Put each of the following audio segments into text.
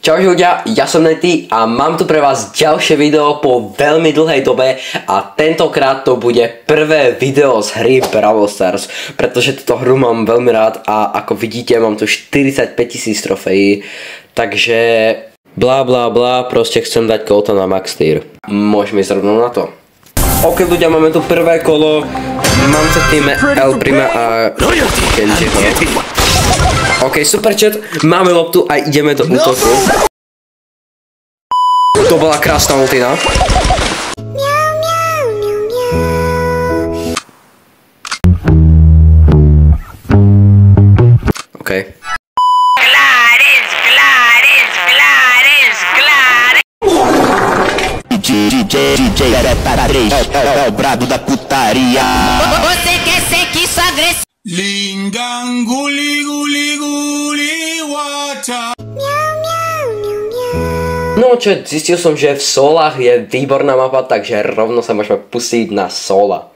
Čau ľudia, ja som Nety a mám tu pre vás ďalšie video po veľmi dlhej dobe a tentokrát to bude prvé video z hry Brawl Stars, pretože túto hru mám veľmi rád a ako vidíte mám tu 45 000 trofejí, takže blá blá blá, proste chcem dať Colta na max tier. Môžeme ísť rovnou na to. Ok ľudia, máme tu prvé kolo, mám sa tým El Prima a Kenjiho. Ok, super chat, máme loptu a ideme do útoku. To bola krásna ultina. Ok. DJ era para 3, é o brabo da putaria. Você quer ser que só agressivo. Linganguli guli guli water. No čo, zistil som, že v solách je výborná mapa, takže rovno sa môžeme pustiť na sola.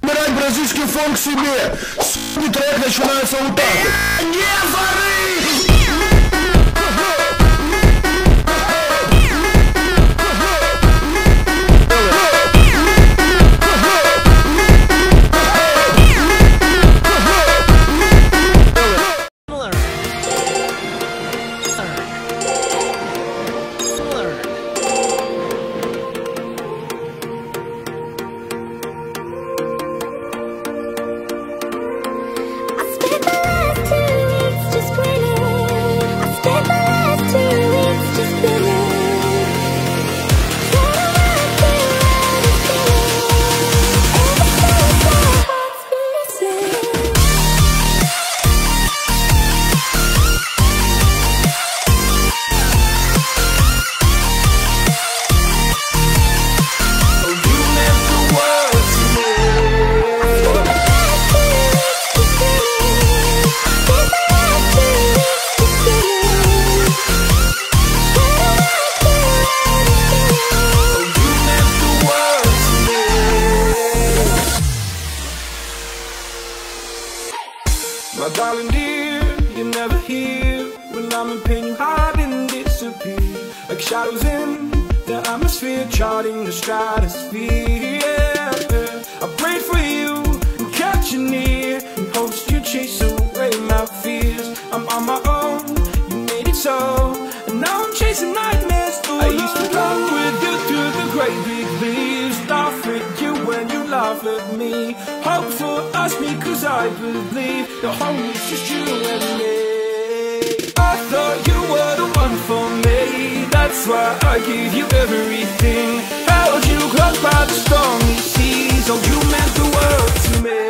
Брать бразильский фонк себе. С***ный трек начинается вот так вот. Не вори! My darling dear, you're never here. When I'm in pain, you hide and disappear. Like shadows in the atmosphere, charting the stratosphere. Yeah. I prayed for you and kept you near, in hopes you chase away my fears. I'm on my own, you made it so, and now I'm chasing nightmares. I used to run with you through the great big leaves, laugh at you when you laugh at me. Hope for us because I believe the home is just you and me. I thought you were the one for me, that's why I gave you everything. Held you close by the stormy seas, oh you meant the world to me.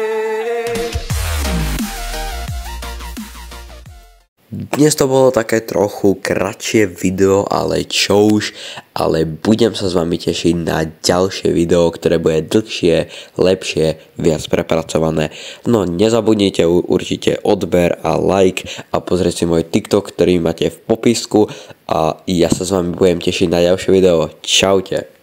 Dnes to bolo také trochu kratšie video, ale čo už, ale budem sa s vami tešiť na ďalšie video, ktoré bude dlhšie, lepšie, viac prepracované. No nezabudnite určite odber a like a pozrieť si môj TikTok, ktorý máte v popisku a ja sa s vami budem tešiť na ďalšie video. Čaute.